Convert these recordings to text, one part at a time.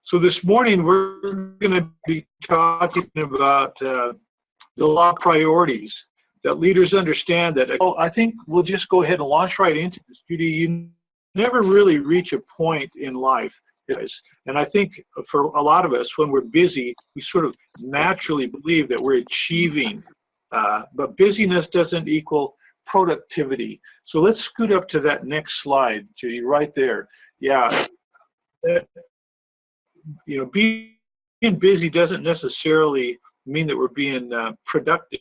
So this morning we're going to be talking about the law of priorities, that leaders understand that. Oh, I think we'll just go ahead and launch right into this. Judy, you never really reach a point in life. And I think for a lot of us, when we're busy, we sort of naturally believe that we're achieving, but busyness doesn't equal productivity. So let's scoot up to that next slide, Judy, right there. Yeah, being busy doesn't necessarily mean that we're being productive,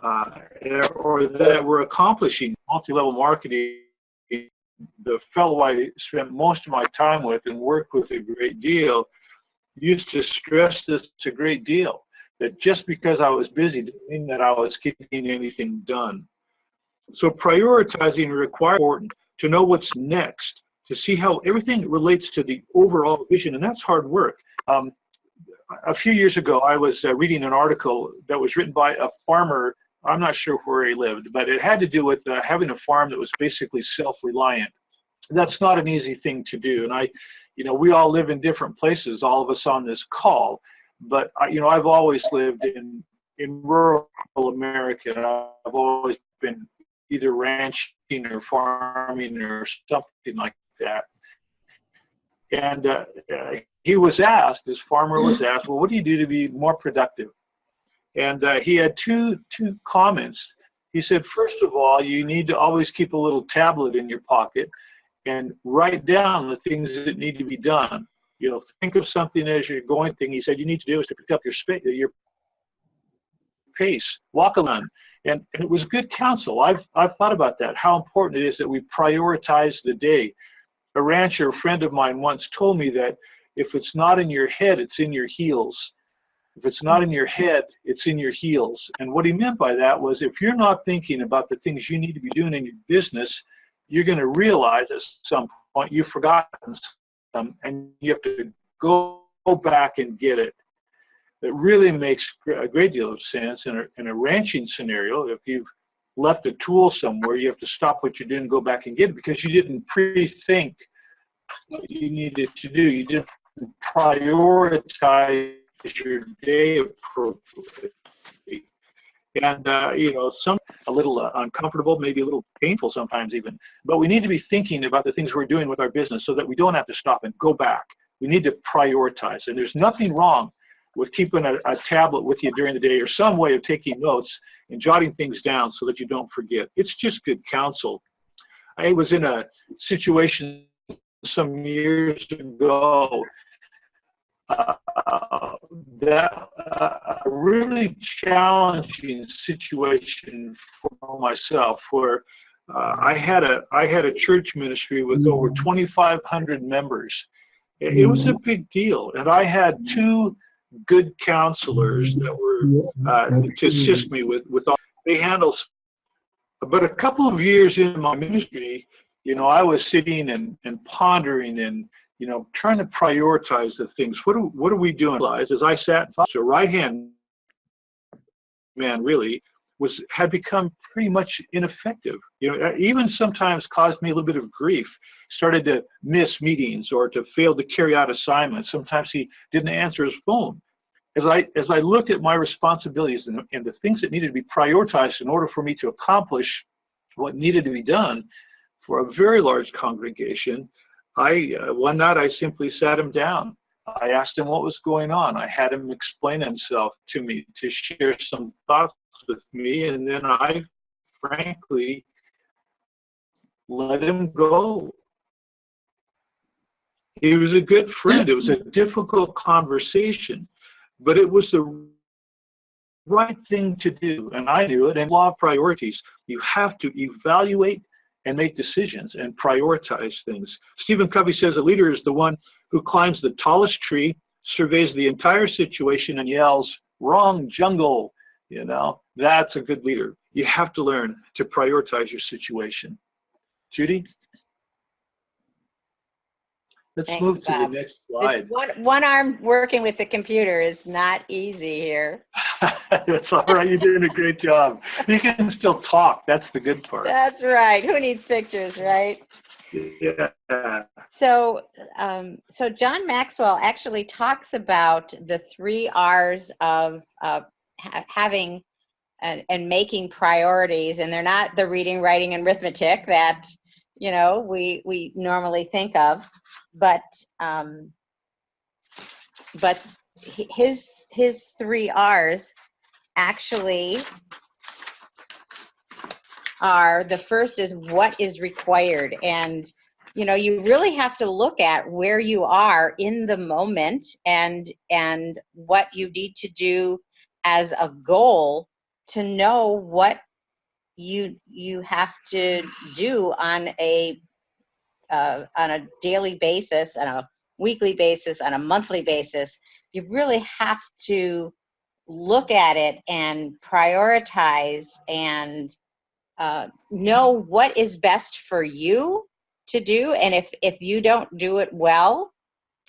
or that we're accomplishing multi-level marketing. The fellow I spent most of my time with and worked with a great deal used to stress this a great deal, that just because I was busy didn't mean that I was getting anything done. So prioritizing requires important to know what's next, to see how everything relates to the overall vision, and that's hard work. A few years ago, I was reading an article that was written by a farmer. I'm not sure where he lived, but it had to do with having a farm that was basically self-reliant. That's not an easy thing to do, and we all live in different places, all of us on this call, but I've always lived in rural America, and I've always been either ranching or farming or something like that. And this farmer was asked, well, what do you do to be more productive? And he had two comments. He said, first of all, you need to always keep a little tablet in your pocket and write down the things that need to be done. Think of something as you're going. Thing he said you need to do is to pick up your pace, walk along. And it was good counsel. I've thought about that, how important it is that we prioritize the day. A rancher friend of mine once told me that if it's not in your head, it's in your heels. If it's not in your head, it's in your heels. And what he meant by that was, if you're not thinking about the things you need to be doing in your business, you're going to realize at some point you've forgotten some, and you have to go back and get it. It really makes a great deal of sense in a ranching scenario. If you've left a tool somewhere, you have to stop what you're doing and go back and get it, because you didn't pre-think what you needed to do. You didn't prioritize your day appropriately. And, a little uncomfortable, maybe a little painful sometimes even, but we need to be thinking about the things we're doing with our business so that we don't have to stop and go back. We need to prioritize. And there's nothing wrong with keeping a tablet with you during the day, or some way of taking notes and jotting things down so that you don't forget. It's just good counsel. I was in a situation some years ago a really challenging situation for myself, where I had a church ministry with over 2,500 members. It was a big deal, and I had two good counselors that were to assist me with all they handle. But a couple of years into my ministry, I was sitting and pondering and trying to prioritize the things. What are we doing? As I sat, the right hand man really had become pretty much ineffective. Even sometimes caused me a little bit of grief. Started to miss meetings or to fail to carry out assignments. Sometimes he didn't answer his phone. As I looked at my responsibilities and the things that needed to be prioritized in order for me to accomplish what needed to be done for a very large congregation, one night I simply sat him down. I asked him what was going on. I had him explain himself to me, to share some thoughts with me, and then I frankly let him go. He was a good friend. It was a difficult conversation, but it was the right thing to do, and I knew it. And law of priorities, you have to evaluate and make decisions and prioritize things. Stephen Covey says a leader is the one who climbs the tallest tree, surveys the entire situation, and yells, "Wrong jungle." That's a good leader. You have to learn to prioritize your situation. Judy? Let's move to the next slide. This one arm working with the computer is not easy here. That's all right. You're doing a great job. You can still talk. That's the good part. That's right. Who needs pictures, right? Yeah. So, so John Maxwell actually talks about the 3 R's of having and making priorities, and they're not the reading, writing, and arithmetic that we normally think of, but his 3 R's actually are, the first is what is required. And you really have to look at where you are in the moment and what you need to do as a goal to know what you have to do on a daily basis, on a weekly basis, on a monthly basis. You really have to look at it and prioritize and know what is best for you to do, and if you don't do it well,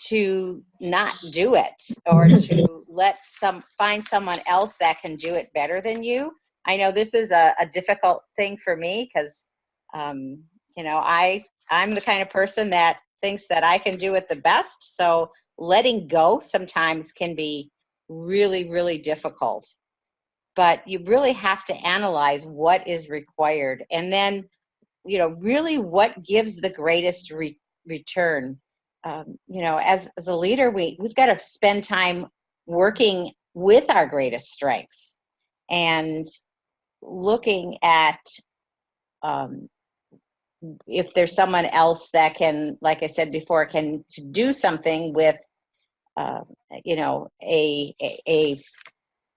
to not do it, or to find someone else that can do it better than you. I know this is a difficult thing for me because I'm the kind of person that thinks that I can do it the best, so letting go sometimes can be really, really difficult. But you really have to analyze what is required, and then really what gives the greatest return. As a leader, we've got to spend time working with our greatest strengths and looking at if there's someone else that can, like I said before, can to do something with a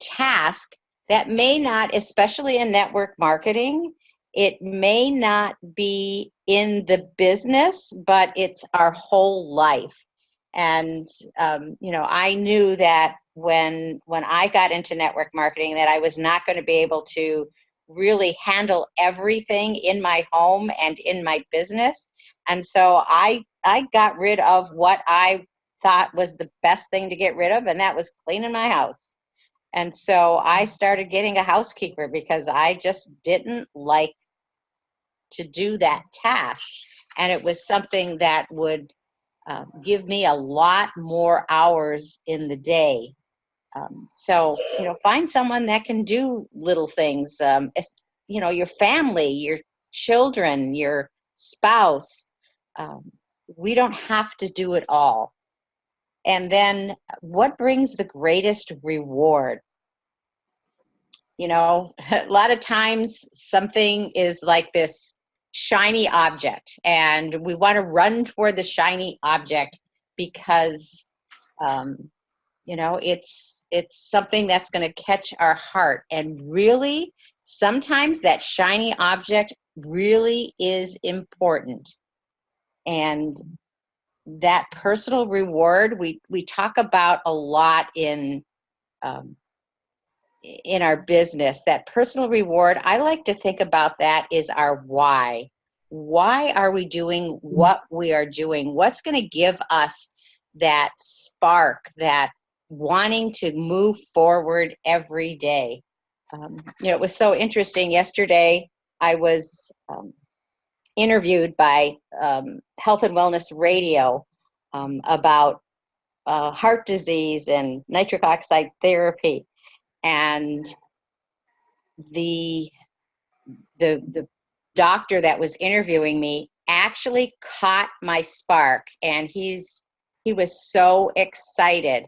task that may not, especially in network marketing, it may not be in the business, but it's our whole life. And I knew that when I got into network marketing, that I was not going to be able to really handle everything in my home and in my business. And so I got rid of what I thought was the best thing to get rid of, and that was cleaning my house. And so I started getting a housekeeper because I just didn't like to do that task. And it was something that would give me a lot more hours in the day. So find someone that can do little things, your family, your children, your spouse. We don't have to do it all. And then what brings the greatest reward? A lot of times something is like this shiny object, and we want to run toward the shiny object because, it's something that's going to catch our heart. And really, sometimes that shiny object really is important. And that personal reward, we talk about a lot in our business. That personal reward, I like to think about that is our why. Why are we doing what we are doing? What's going to give us that spark, that wanting to move forward every day? It was so interesting. Yesterday, I was interviewed by Health and Wellness Radio about heart disease and nitric oxide therapy. And the doctor that was interviewing me actually caught my spark, and he was so excited,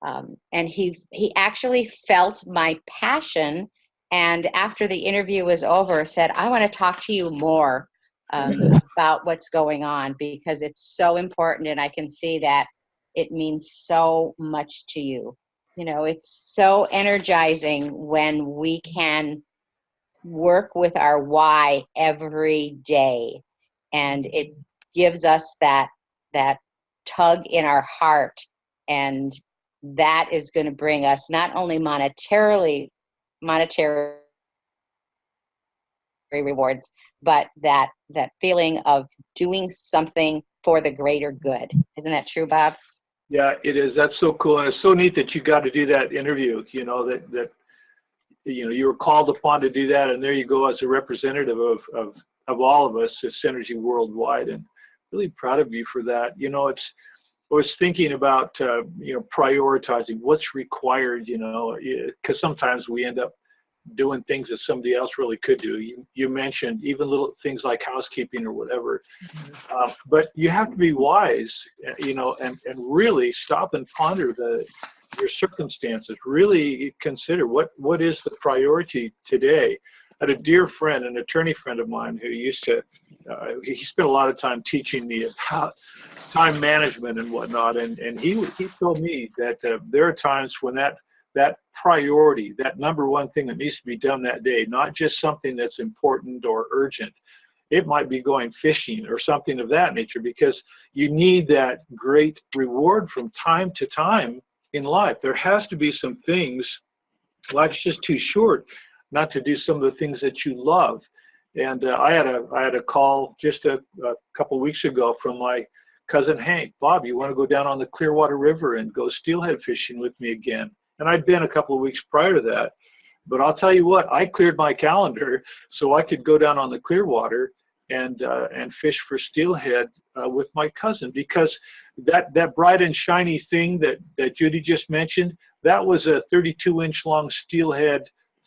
and he actually felt my passion. And after the interview was over, said, "I want to talk to you more about what's going on, because it's so important, and I can see that it means so much to you." It's so energizing when we can work with our why every day, and it gives us that tug in our heart, and that is going to bring us not only monetary rewards, but that feeling of doing something for the greater good. Isn't that true, Bob? Yeah, it is. That's so cool. And it's so neat that you got to do that interview, that you were called upon to do that. And there you go as a representative of of all of us at Synergy Worldwide, and really proud of you for that. You know, I was thinking about, prioritizing what's required, because sometimes we end up doing things that somebody else really could do. You mentioned even little things like housekeeping or whatever, but you have to be wise, and really stop and ponder your circumstances. Really consider what is the priority today. I had a dear friend, an attorney friend of mine, who used to he spent a lot of time teaching me about time management and whatnot, and he told me that there are times when that priority, that number one thing that needs to be done that day, not just something that's important or urgent. It might be going fishing or something of that nature, because you need that great reward from time to time in life. There has to be some things. Life's just too short not to do some of the things that you love. And I had a call just a couple of weeks ago from my cousin Hank. Bob, you want to go down on the Clearwater River and go steelhead fishing with me again? And I'd been a couple of weeks prior to that. But I'll tell you what, I cleared my calendar so I could go down on the Clearwater and fish for steelhead with my cousin, because that bright and shiny thing that Judy just mentioned, that was a 32-inch long steelhead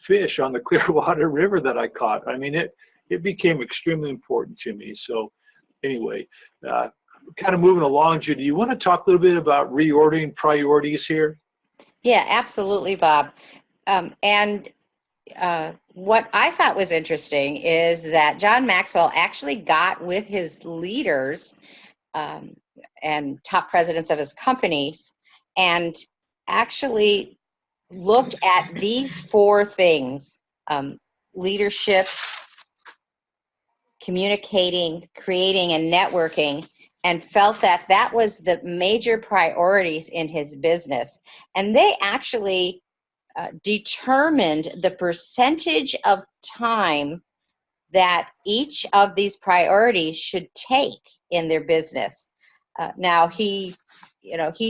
fish on the Clearwater River that I caught. I mean, it became extremely important to me. So anyway, kind of moving along, Judy, you want to talk a little bit about reordering priorities here? Yeah, absolutely, Bob. What I thought was interesting is that John Maxwell actually got with his leaders and top presidents of his companies and actually looked at these four things: leadership, communicating, creating, and networking, and felt that that was the major priorities in his business. And they actually determined the percentage of time that each of these priorities should take in their business. Now he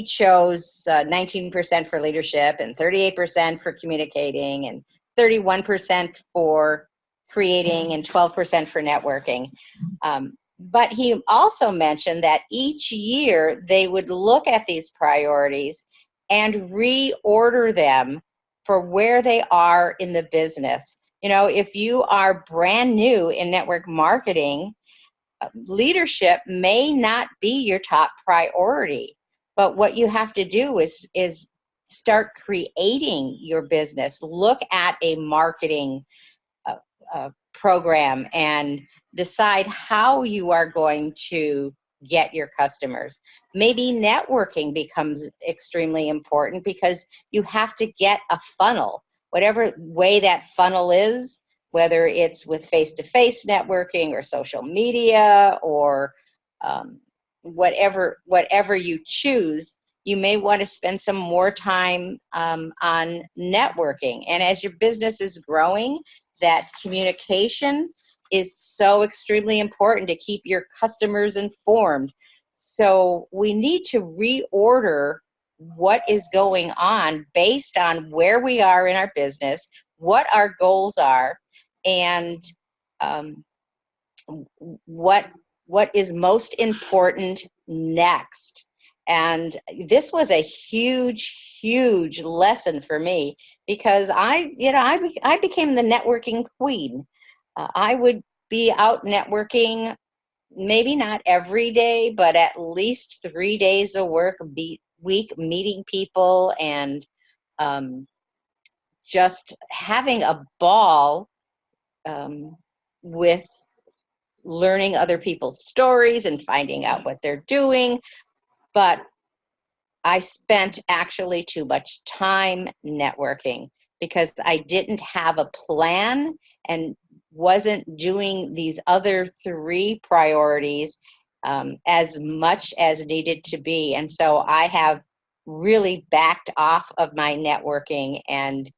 chose 19% for leadership and 38% for communicating and 31% for creating and 12% for networking. But he also mentioned that each year they would look at these priorities and reorder them for where they are in the business. If you are brand new in network marketing, leadership may not be your top priority. But what you have to do is start creating your business. Look at a marketing program and decide how you are going to get your customers. Maybe networking becomes extremely important because you have to get a funnel, whatever way that funnel is, whether it's with face-to-face networking or social media or whatever you choose. You may want to spend some more time on networking. And as your business is growing, that communication is so extremely important to keep your customers informed. So we need to reorder what is going on based on where we are in our business, what our goals are, and what is most important next. And this was a huge lesson for me, because I became the networking queen. I would be out networking, maybe not every day, but at least 3 days a week, meeting people and just having a ball with learning other people's stories and finding out what they're doing. But I spent actually too much time networking because I didn't have a plan and wasn't doing these other three priorities as much as needed to be. And so I have really backed off of my networking and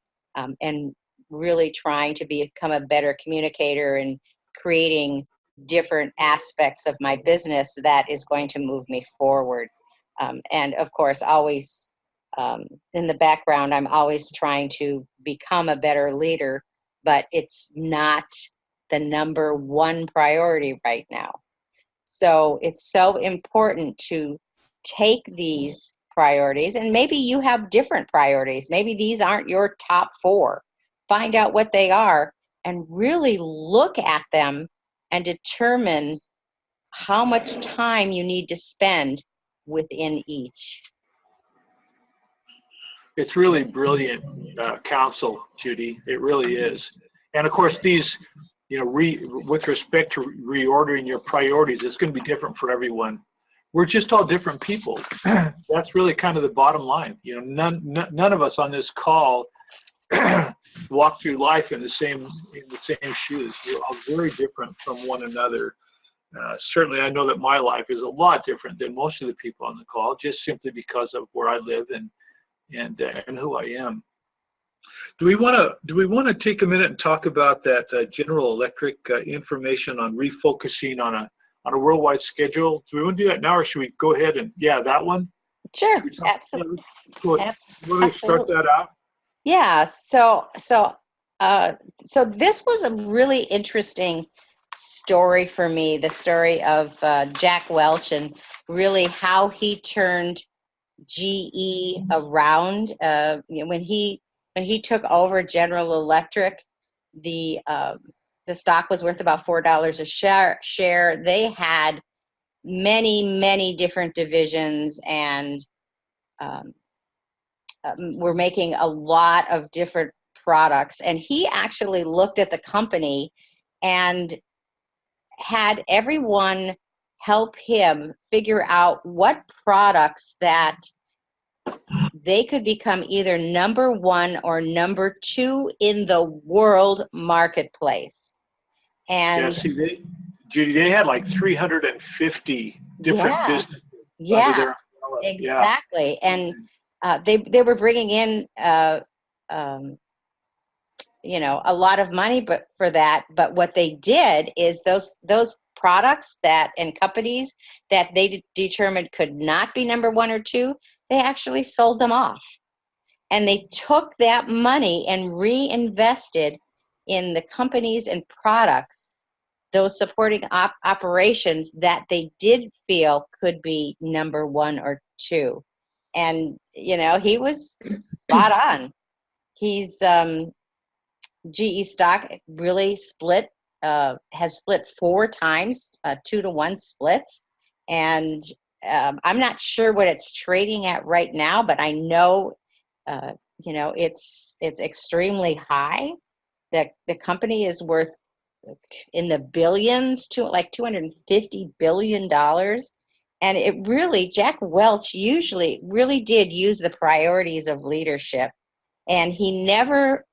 really trying to become a better communicator and creating different aspects of my business that is going to move me forward. And of course, always in the background, I'm always trying to become a better leader, but it's not the number one priority right now. So it's so important to take these priorities, and maybe you have different priorities. Maybe these aren't your top 4. Find out what they are and really look at them and determine how much time you need to spend within each. It's really brilliant counsel, Judy. It really is. And of course, these, with respect to reordering your priorities, it's going to be different for everyone. We're just all different people. That's really kind of the bottom line. None of us on this call walk through life in the same shoes. We're all very different from one another. Certainly, I know that my life is a lot different than most of the people on the call, just simply because of where I live and who I am. Do we want to take a minute and talk about that General Electric information on refocusing on a worldwide schedule? Do we want to do that now, or should we go ahead and that one? Sure, absolutely. Will we start that out? Yeah. So this was a really interesting story for me. The story of Jack Welch and really how he turned GE around. When he took over General Electric, the stock was worth about $4 a share. They had many different divisions and were making a lot of different products. And he actually looked at the company and had everyone help him figure out what products that they could become either number 1 or number 2 in the world marketplace. And Judy, they had like 350 different businesses. Yeah, exactly. And they were bringing in a lot of money, but for that. But what they did is those products and companies that they determined could not be number 1 or 2, they actually sold them off. And they took that money and reinvested in the companies and products, those supporting operations that they did feel could be number 1 or 2. And, he was spot on. He's GE stock really has split 4 times, 2-to-1 splits. And I'm not sure what it's trading at right now, but I know, it's extremely high. The company is worth in the billions, to like $250 billion. And it really, Jack Welch usually really did use the priorities of leadership. And he never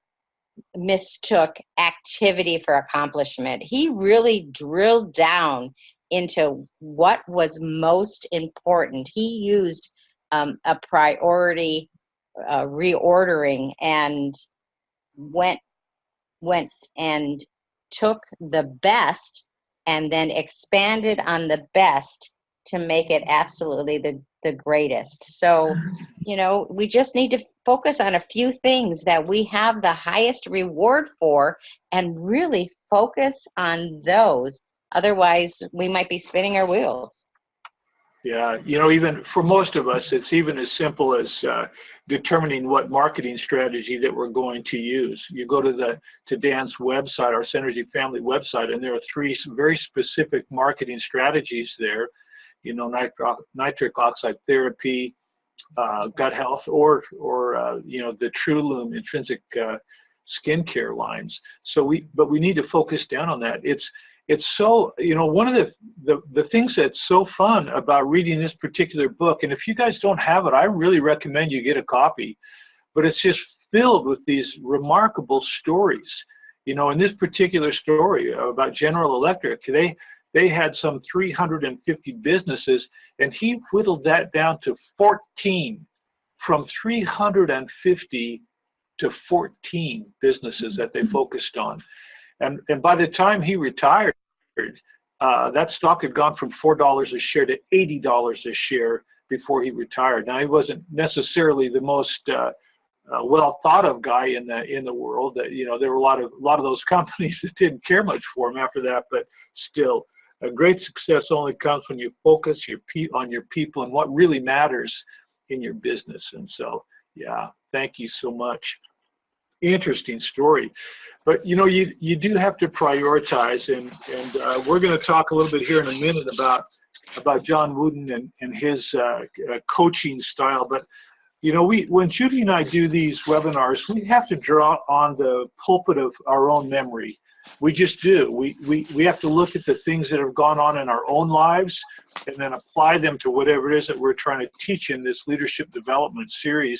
mistook activity for accomplishment. He really drilled down into what was most important. He used a priority reordering and went and took the best and then expanded on the best to make it absolutely the greatest. So, we just need to focus on a few things that we have the highest reward for and really focus on those. Otherwise, we might be spinning our wheels. Yeah, even for most of us, it's even as simple as determining what marketing strategy that we're going to use. You go to Dan's website, our Synergy Family website, and there are 3 very specific marketing strategies there. Nitric oxide therapy, gut health, or the TrueLume intrinsic skincare lines. But we need to focus down on that. It's so, one of the things that's so fun about reading this particular book, and if you guys don't have it, I really recommend you get a copy, but it's just filled with these remarkable stories. In this particular story about General Electric, they had some 350 businesses, and he whittled that down to 14, from 350 to 14 businesses that they focused on. And by the time he retired, that stock had gone from $4 a share to $80 a share before he retired. Now, he wasn't necessarily the most well thought of guy in the world. That there were a lot of those companies that didn't care much for him after that, but still, a great success only comes when you focus on your people and what really matters in your business. And so, yeah, thank you so much. Interesting story. But you do have to prioritize, and we're going to talk a little bit here in a minute about John Wooden and his coaching style. But when Judy and I do these webinars, we have to draw on the pulpit of our own memory. We just do. We have to look at the things that have gone on in our own lives and then apply them to whatever it is that we're trying to teach in this leadership development series.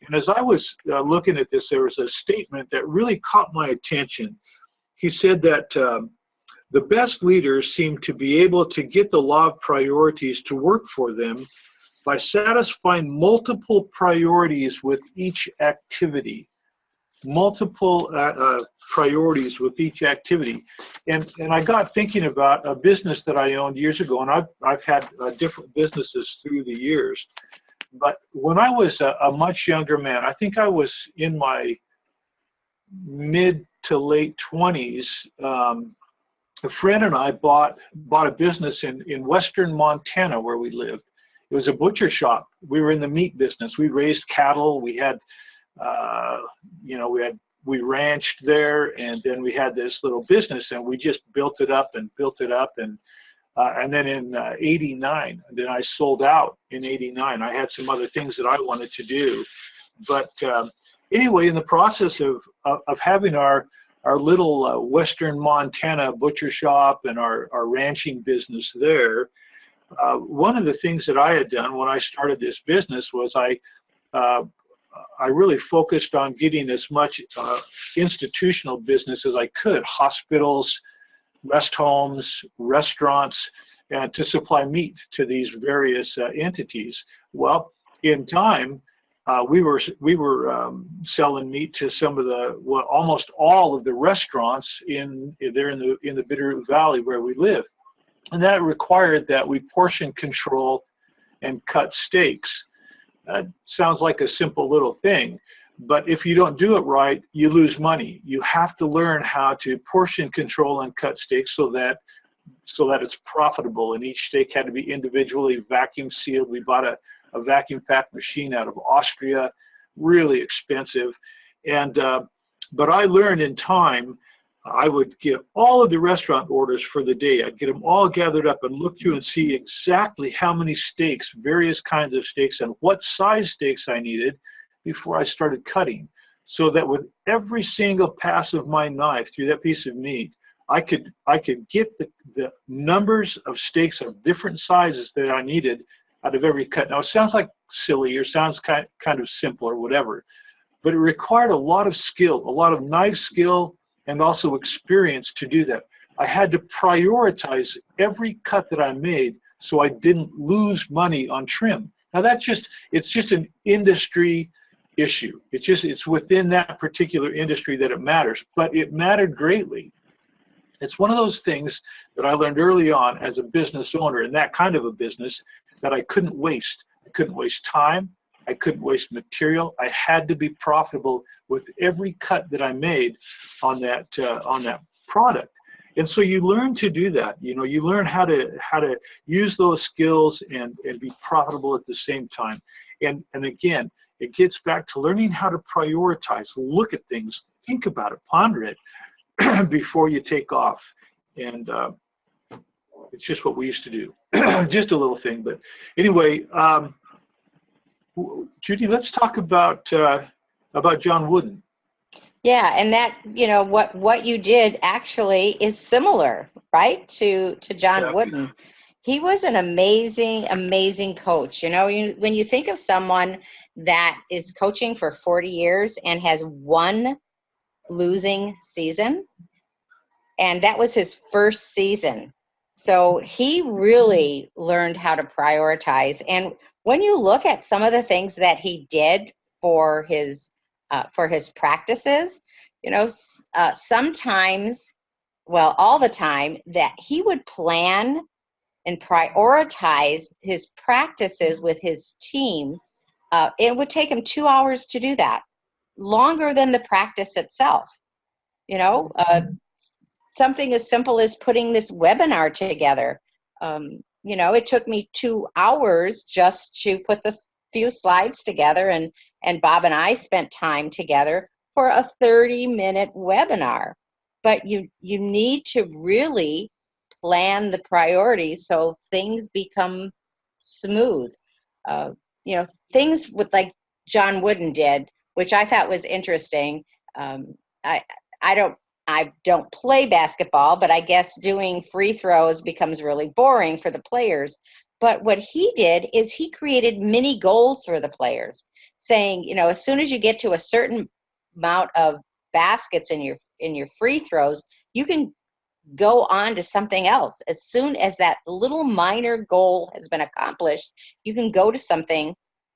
And as I was looking at this, there was a statement that really caught my attention. He said that the best leaders seem to be able to get the law of priorities to work for them by satisfying multiple priorities with each activity. Multiple priorities with each activity. And I got thinking about a business that I owned years ago, and I've had different businesses through the years. But when I was a much younger man, I think I was in my mid to late 20s, a friend and I bought a business in western Montana where we lived. It was a butcher shop. We were in the meat business. We raised cattle. We had we ranched there, and then we had this little business, and we just built it up, and then in '89, then I sold out in '89. I had some other things that I wanted to do, but anyway, in the process of having our little western Montana butcher shop and our ranching business there, one of the things that I had done when I started this business was I really focused on getting as much institutional business as I could, hospitals, rest homes, restaurants, and to supply meat to these various entities. Well, in time, we were selling meat to some of almost all of the restaurants in the Bitterroot Valley where we live, and that required that we portion control and cut steaks. Sounds like a simple little thing, but if you don't do it right, you lose money. You have to learn how to portion control and cut steaks so that it's profitable, and each steak had to be individually vacuum sealed. We bought a vacuum pack machine out of Austria, really expensive. And but I learned in time, I would get all of the restaurant orders for the day. I'd get them all gathered up and look through and see exactly how many steaks, various kinds of steaks, and what size steaks I needed before I started cutting. So that with every single pass of my knife through that piece of meat, I could get the numbers of steaks of different sizes that I needed out of every cut. Now, it sounds like silly or sounds kind of simple or whatever, but it required a lot of skill, a lot of knife skill, and also experience to do that. I had to prioritize every cut that I made so I didn't lose money on trim. Now it's just an industry issue. It's within that particular industry that it matters, but it mattered greatly. It's one of those things that I learned early on as a business owner in that kind of a business that I couldn't waste. I couldn't waste time. I couldn't waste material. I had to be profitable with every cut that I made on that product. And so you learn to do that. You learn how to use those skills and be profitable at the same time. And again, it gets back to learning how to prioritize, look at things, think about it, ponder it before you take off. And it's just what we used to do. Just a little thing. But anyway, Judy, let's talk about John Wooden. Yeah, and that, what you did actually is similar, right, to John Wooden. He was an amazing coach. When you think of someone that is coaching for 40 years and has one losing season, and that was his first season. So he really learned how to prioritize. And when you look at some of the things that he did for his practices, sometimes, well, all the time, that he would plan and prioritize his practices with his team. It would take him 2 hours to do that. longer than the practice itself. Something as simple as putting this webinar together. It took me 2 hours just to put the few slides together, and Bob and I spent time together for a 30-minute webinar. But you need to really plan the priorities so things become smooth. Things with like John Wooden did, which I thought was interesting. I don't play basketball, but I guess doing free throws becomes really boring for the players. But what he did is he created mini goals for the players, saying, as soon as you get to a certain amount of baskets in your free throws, you can go on to something else. As soon as that little minor goal has been accomplished, you can go to something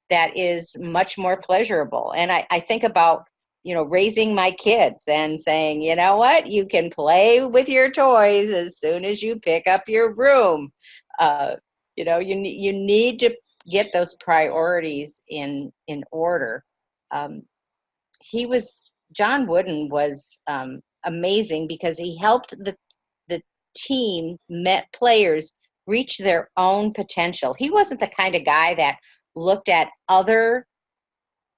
that is much more pleasurable. And I think about, raising my kids and saying, you know what, you can play with your toys as soon as you pick up your broom. You need to get those priorities in order. John Wooden was amazing because he helped the team players reach their own potential. He wasn't the kind of guy that looked at other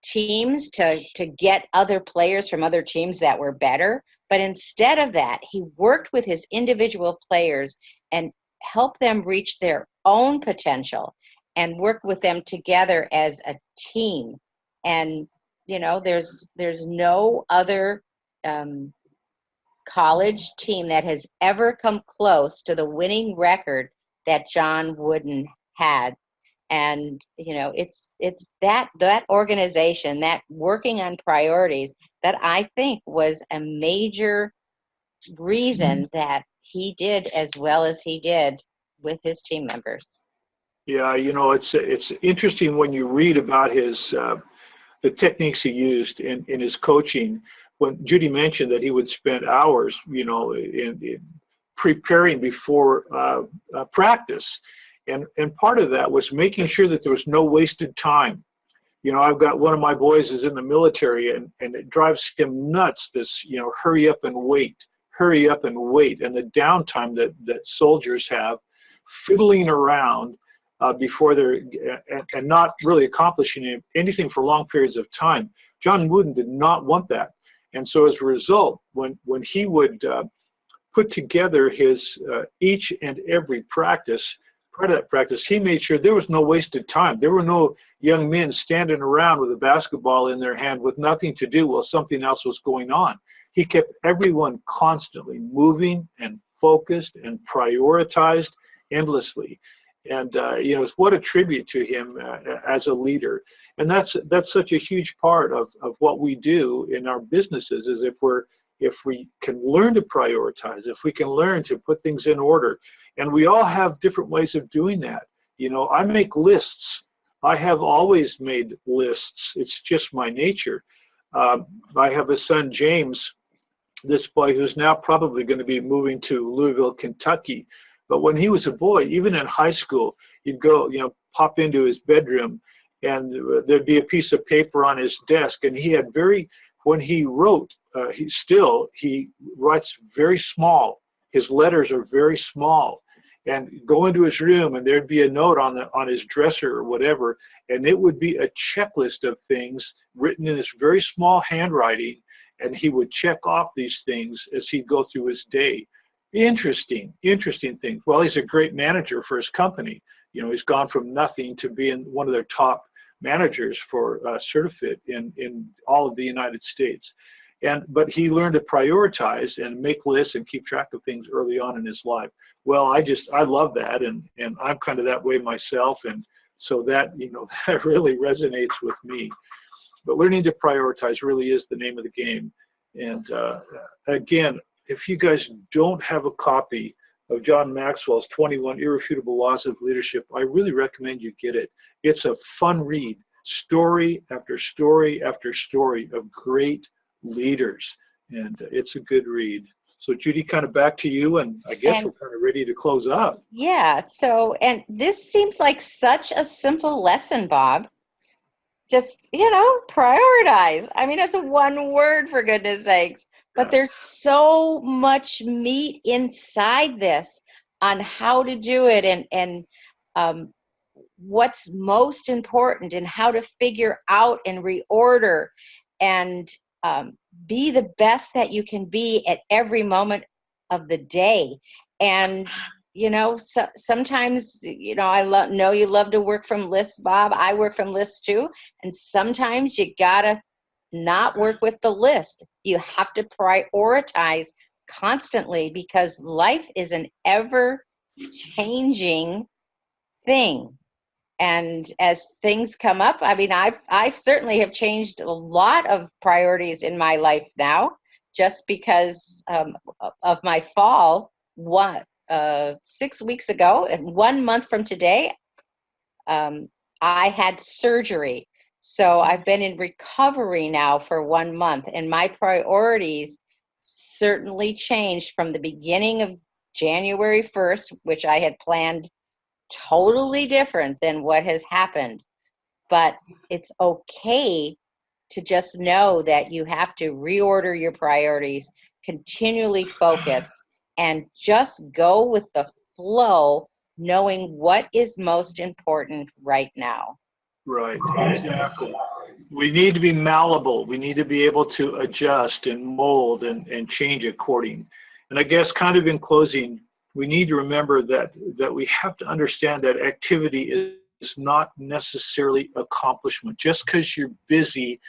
teams to get other players from other teams that were better. But instead of that, he worked with his individual players and helped them reach their own potential and work with them together as a team. And, there's no other college team that has ever come close to the winning record that John Wooden had. And it's that organization, that working on priorities, that I think was a major reason that he did as well as he did with his team members. Yeah, it's interesting when you read about his the techniques he used in his coaching. When Judy mentioned that he would spend hours, in preparing before practice. And part of that was making sure that there was no wasted time. I've got one of my boys is in the military, and it drives him nuts, this, hurry up and wait. And the downtime that soldiers have fiddling around before they're, and not really accomplishing anything for long periods of time. John Wooden did not want that. And so as a result, when he would put together his each and every practice, part of that practice, he made sure there was no wasted time. There were no young men standing around with a basketball in their hand with nothing to do while something else was going on. He kept everyone constantly moving and focused and prioritized endlessly. And, what a tribute to him as a leader. And that's such a huge part of what we do in our businesses, is if we can learn to prioritize, if we can learn to put things in order. And we all have different ways of doing that. I make lists. I have always made lists. It's just my nature. I have a son, James, this boy who's now probably going to be moving to Louisville, Kentucky. But when he was a boy, even in high school, he'd go, pop into his bedroom, and there'd be a piece of paper on his desk. And he had when he wrote, he writes very small. His letters are very small. And go into his room, and there'd be a note on his dresser or whatever, and it would be a checklist of things written in this very small handwriting, and he would check off these things as he'd go through his day. Interesting thing. Well, he's a great manager for his company. He's gone from nothing to being one of their top managers for Certifit in all of the United States. But he learned to prioritize and make lists and keep track of things early on in his life. Well, I love that, and I'm kind of that way myself, and so that that really resonates with me. But learning to prioritize really is the name of the game. And again, if you guys don't have a copy of John Maxwell's 21 Irrefutable Laws of Leadership, I really recommend you get it. It's a fun read, story after story after story of great leaders, and it's a good read. So Judy, kind of back to you, and I guess we're kind of ready to close up. Yeah, and this seems like such a simple lesson, Bob. just, prioritize. I mean, it's a one word, for goodness sakes. But there's so much meat inside this on how to do it, and what's most important, and how to figure out and reorder, and be the best that you can be at every moment of the day. And sometimes, I know you love to work from lists, Bob. I work from lists too. And sometimes you gotta not work with the list. You have to prioritize constantly, because life is an ever changing thing. And as things come up, I mean, I've certainly have changed a lot of priorities in my life now, just because of my fall. 6 weeks ago, and 1 month from today, I had surgery. So I've been in recovery now for 1 month, and my priorities certainly changed from the beginning of January 1st, which I had planned totally different than what has happened. But it's okay to just know that you have to reorder your priorities, continually focus, and just go with the flow, knowing what is most important right now. Right, exactly. We need to be malleable. We need to be able to adjust and mold and change according. And I guess kind of in closing, we need to remember that we have to understand that activity is not necessarily accomplishment. Just because you're busy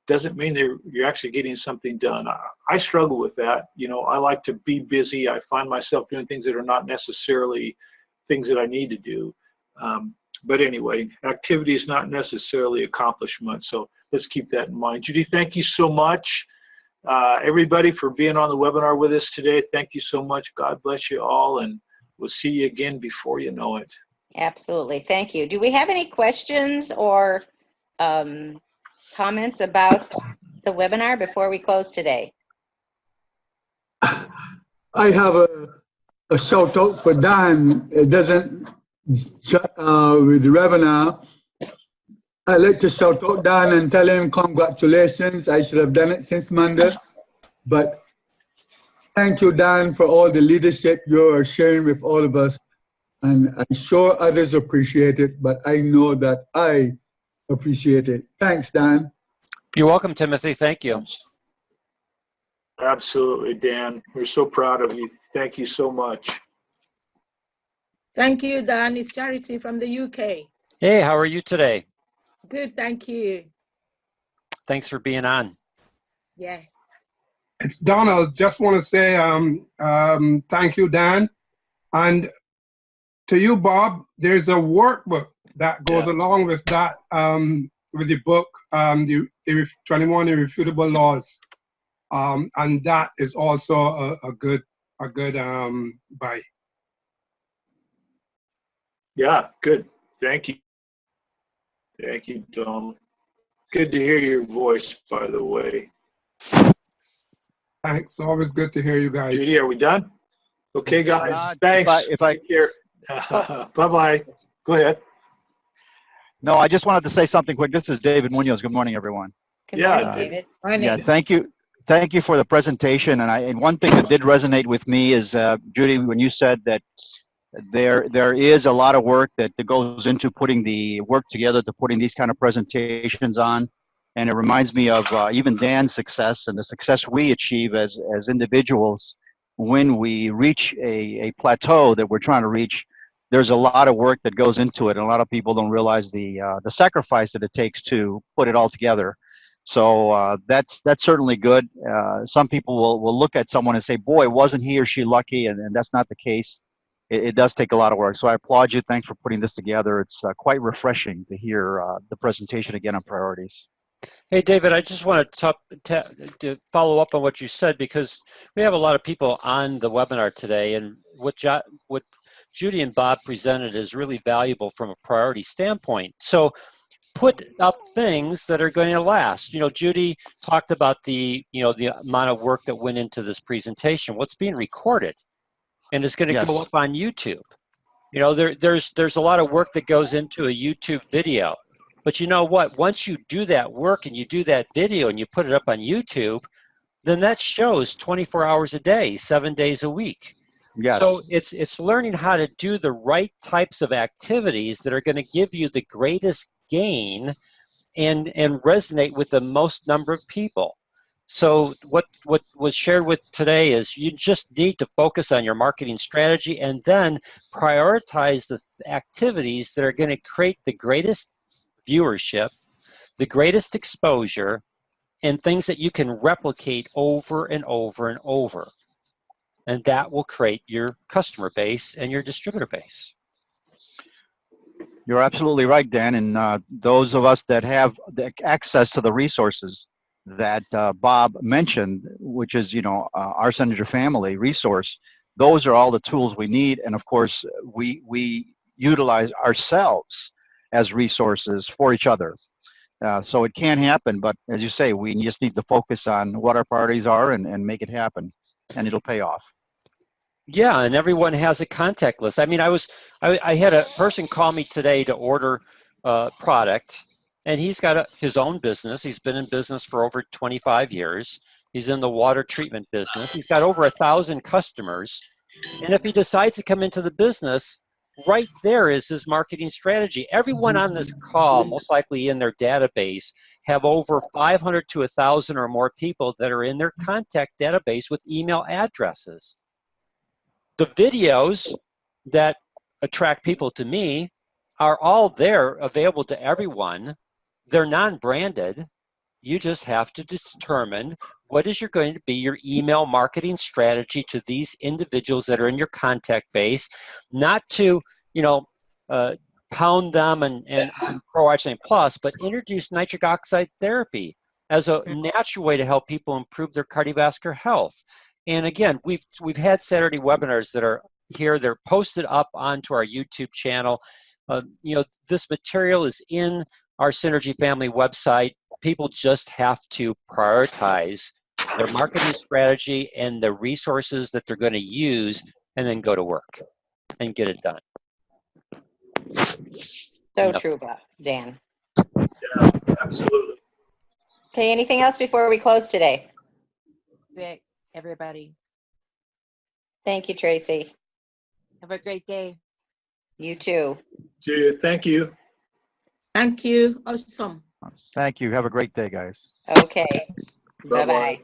doesn't mean you're actually getting something done. I struggle with that. I like to be busy. I find myself doing things that are not necessarily things that I need to do. But anyway, activity is not necessarily accomplishment. So let's keep that in mind. Judy, thank you so much. Everybody, for being on the webinar with us today. Thank you so much. God bless you all, and we'll see you again before you know it. Absolutely. Thank you. Do we have any questions or comments about the webinar before we close today? I have a shout out for Dan. It doesn't with the webinar. I'd like to shout out Dan and tell him congratulations. I should have done it since Monday. But thank you, Dan, for all the leadership you're sharing with all of us. And I'm sure others appreciate it, but I know that I appreciate it. Thanks, Dan. You're welcome, Timothy. Thank you. Absolutely, Dan. We're so proud of you. Thank you so much. Thank you, Dan. It's Charity from the UK. Hey, how are you today? Good, thank you. Thanks for being on. Yes. It's Donald. Just want to say thank you, Dan. And to you, Bob, there's a workbook that goes along with that, with the book, the 21 Irrefutable Laws. And that is also a good buy. Yeah, good. Thank you. Thank you, Donald. Good to hear your voice, by the way. Thanks. Always good to hear you guys. Judy, are we done? Okay, guys. Thanks. Take care. Bye-bye. Go ahead. No, I just wanted to say something quick. This is David Munoz. Good morning, everyone. Good morning, David. Yeah, thank you. Thank you for the presentation. And one thing that did resonate with me is, Judy, when you said that there is a lot of work that goes into putting the work together to putting these kind of presentations on. And it reminds me of even Dan's success and the success we achieve as individuals when we reach a plateau that we're trying to reach. There's a lot of work that goes into it, and a lot of people don't realize the sacrifice that it takes to put it all together. So that's certainly good. Some people will look at someone and say, boy, wasn't he or she lucky? And that's not the case. It does take a lot of work. So I applaud you. Thanks for putting this together. It's quite refreshing to hear the presentation again on priorities. Hey, David, I just want to follow up on what you said, because we have a lot of people on the webinar today, and what Judy and Bob presented is really valuable from a priority standpoint. So put up things that are going to last. Judy talked about the amount of work that went into this presentation. What's being recorded and it's going to go up on YouTube. There's a lot of work that goes into a YouTube video, But you know what? Once you do that work and you do that video and you put it up on YouTube, then that shows 24 hours a day, 7 days a week. Yes. So it's learning how to do the right types of activities that are going to give you the greatest gain and resonate with the most number of people. So what was shared with today is you just need to focus on your marketing strategy and then prioritize the activities that are going to create the greatest viewership, the greatest exposure, and things that you can replicate over and over and over. And that will create your customer base and your distributor base. You're absolutely right, Dan. And those of us that have the access to the resources that Bob mentioned, which is, our Senator Family resource, those are all the tools we need. And of course, we utilize ourselves as resources for each other. So it can happen, but as you say, we just need to focus on what our priorities are and make it happen, and it'll pay off. Yeah, and everyone has a contact list. I mean, I had a person call me today to order product, and he's got his own business. He's been in business for over 25 years. He's in the water treatment business. He's got over 1,000 customers. And if he decides to come into the business, right there is his marketing strategy. Everyone on this call, most likely in their database, have over 500 to 1,000 or more people that are in their contact database with email addresses. The videos that attract people to me are all there, available to everyone. They're non-branded. You just have to determine what is going to be your email marketing strategy to these individuals that are in your contact base, not to, pound them and Pro-Oxygenate Plus, but introduce nitric oxide therapy as a natural way to help people improve their cardiovascular health. And again, we've had Saturday webinars that are here. They're posted up onto our YouTube channel. This material is in our Synergy Family website. People just have to prioritize their marketing strategy and the resources that they're going to use, and then go to work and get it done. So true, Dan. Yeah, absolutely. Okay, anything else before we close today? Great, everybody. Thank you, Tracy. Have a great day. You too. Thank you. Thank you. Awesome. Thank you. Have a great day, guys. Okay. Bye-bye. Bye-bye.